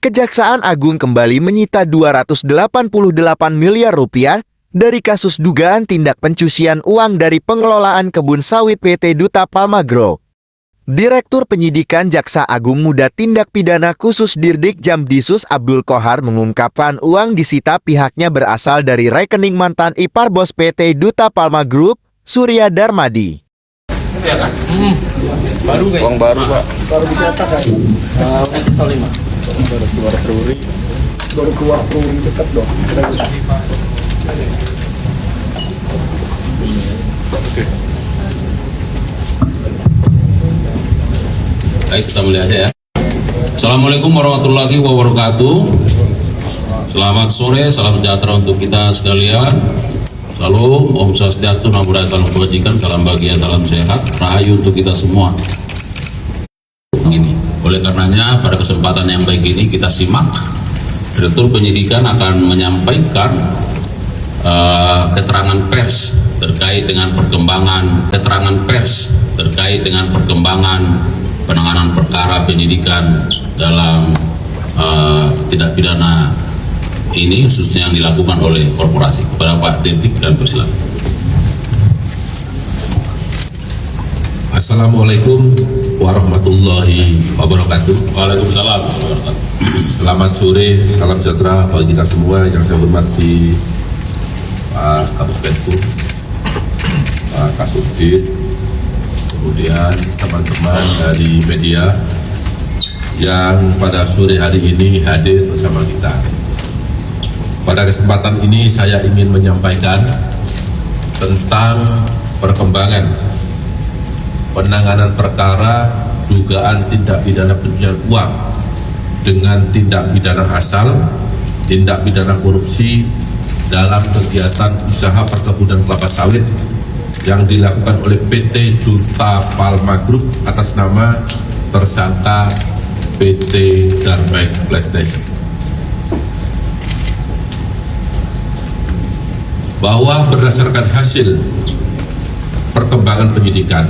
Kejaksaan Agung kembali menyita 288 miliar rupiah dari kasus dugaan tindak pencucian uang dari pengelolaan kebun sawit PT Duta Palma Grow. Direktur Penyidikan Jaksa Agung Muda Tindak Pidana Khusus Dirdik Jamdisus Abdul Qohar mengungkapkan uang disita pihaknya berasal dari rekening mantan ipar bos PT Duta Palma Group, Surya Darmadi. Ya kan? Baru kayak uang baru, Pak. Baru dicetak kan? Baru keluar Pruri tetap dong. Oke. Baik, kita mulai aja ya. Assalamualaikum warahmatullahi wabarakatuh. Selamat sore, salam sejahtera untuk kita sekalian. Salam, Om Swastiastu, Namo Buddhaya, salam kebajikan, salam bahagia, salam sehat, rahayu untuk kita semua. Ini, oleh karenanya pada kesempatan yang baik ini kita simak. Direktur Penyidikan akan menyampaikan keterangan pers terkait dengan perkembangan penanganan perkara penyidikan dalam tindak pidana ini, khususnya yang dilakukan oleh korporasi. Kepada Pak Dirdik dan persilakan. Assalamualaikum warahmatullahi wabarakatuh. Waalaikumsalam warahmatullahi wabarakatuh. Selamat sore, salam sejahtera bagi kita semua. Yang saya hormati Pak Kapus Penkum, Pak Kasubdit, kemudian teman-teman dari media yang pada sore hari ini hadir bersama kita. Pada kesempatan ini saya ingin menyampaikan tentang perkembangan penanganan perkara dugaan tindak pidana pencucian uang dengan tindak pidana asal, tindak pidana korupsi dalam kegiatan usaha perkebunan kelapa sawit yang dilakukan oleh PT Duta Palma Group atas nama tersangka PT Darmek PlayStation. Bahwa berdasarkan hasil perkembangan penyidikan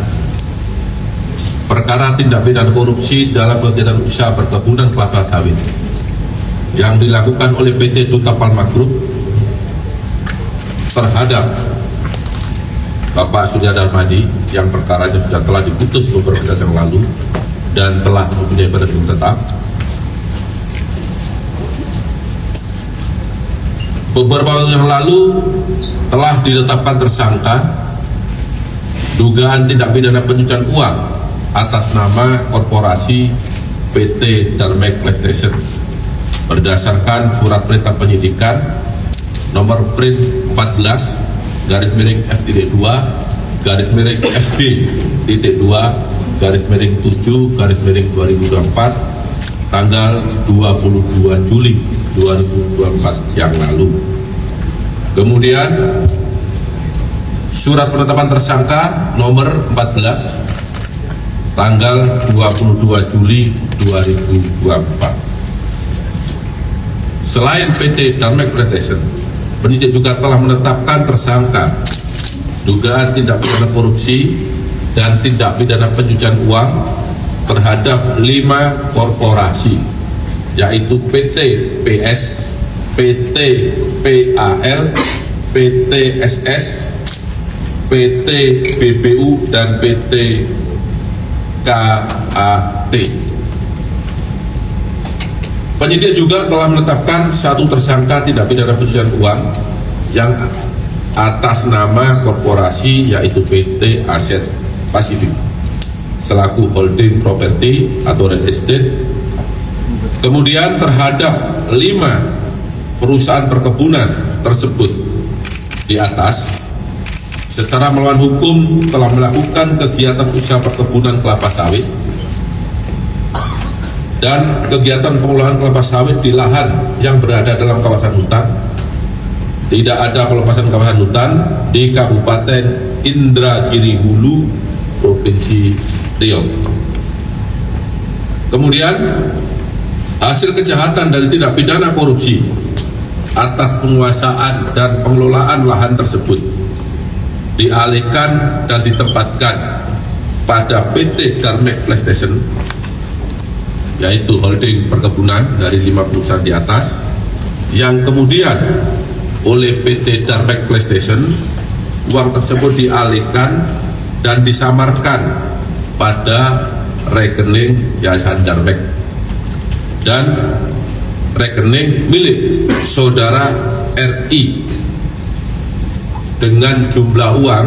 perkara tindak pidana korupsi dalam kegiatan usaha perkebunan kelapa sawit yang dilakukan oleh PT Duta Palma Group terhadap Bapak Surya Darmadi yang perkaranya sudah telah diputus beberapa saat yang lalu dan telah mempunyai badan hukum tetap. Beberapa waktu yang lalu telah ditetapkan tersangka dugaan tindak pidana pencucian uang atas nama korporasi PT Darmek PlayStation berdasarkan surat perintah penyidikan nomor print 14 garis miring FTD2 garis miring FD.2 garis miring 7 garis miring 2024 tanggal 22 Juli 2024 yang lalu. Kemudian surat penetapan tersangka nomor 14 tanggal 22 Juli 2024. Selain PT Darmek PlayStation, penyidik juga telah menetapkan tersangka dugaan tindak pidana korupsi dan tindak pidana pencucian uang terhadap 5 korporasi, yaitu PT PS, PT PAL, PT SS, PT BBU, dan PT KAT. Penyidik juga telah menetapkan satu tersangka tindak pidana pencucian uang yang atas nama korporasi, yaitu PT Aset Pasifik selaku holding properti atau real estate. Kemudian terhadap 5 perusahaan perkebunan tersebut di atas secara melawan hukum telah melakukan kegiatan usaha perkebunan kelapa sawit dan kegiatan pengolahan kelapa sawit di lahan yang berada dalam kawasan hutan. Tidak ada pelepasan kawasan hutan di Kabupaten Indragiri Hulu, Provinsi Riau. Kemudian hasil kejahatan dari tindak pidana korupsi atas penguasaan dan pengelolaan lahan tersebut dialihkan dan ditempatkan pada PT Darmek PlayStation yaitu holding perkebunan dari 5 perusahaan di atas, yang kemudian oleh PT Darmek PlayStation uang tersebut dialihkan dan disamarkan pada rekening Yayasan Darmek dan rekening milik saudara RI dengan jumlah uang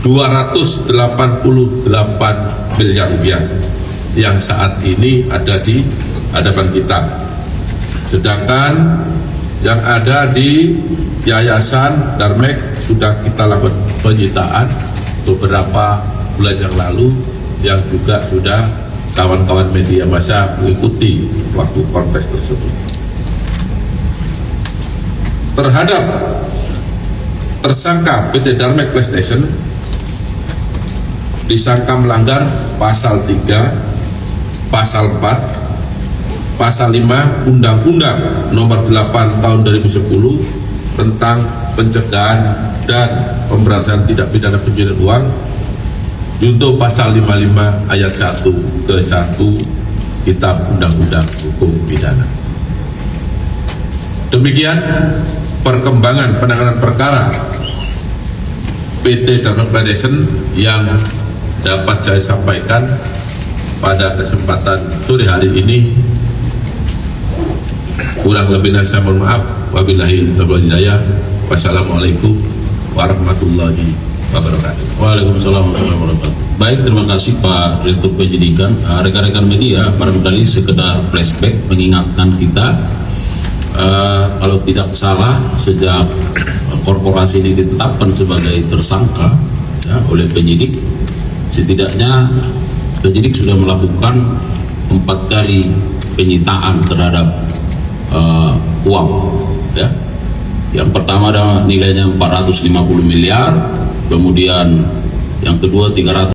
288 miliar rupiah yang saat ini ada di hadapan kita. Sedangkan yang ada di Yayasan Darmek sudah kita lakukan penyitaan beberapa bulan yang lalu, yang juga sudah kawan-kawan media massa mengikuti waktu konferensi tersebut. Terhadap tersangka PT Darmek PlayStation disangka melanggar pasal 3, pasal 4, pasal 5 Undang-Undang Nomor 8 Tahun 2010 tentang pencegahan dan pemberantasan tindak pidana pencucian uang, junto pasal 55 ayat 1 ke 1 Kitab Undang-Undang Hukum Pidana. Demikian perkembangan penanganan perkara PT Darmek PlayStation yang dapat saya sampaikan pada kesempatan sore hari ini. Kurang lebihnya saya mohon maaf. Wabillahi taufiq wal hidayah. Wassalamualaikum warahmatullahi wabarakatuh. Waalaikumsalam warahmatullahi wabarakatuh. Baik, terima kasih Pak Direktur Penyidikan. Rekan-rekan media, barangkali sekedar flashback mengingatkan kita, kalau tidak salah sejak korporasi ini ditetapkan sebagai tersangka ya, oleh penyidik, setidaknya penyidik sudah melakukan 4 kali penyitaan terhadap uang ya. Yang pertama ada nilainya 450 miliar, kemudian yang kedua 300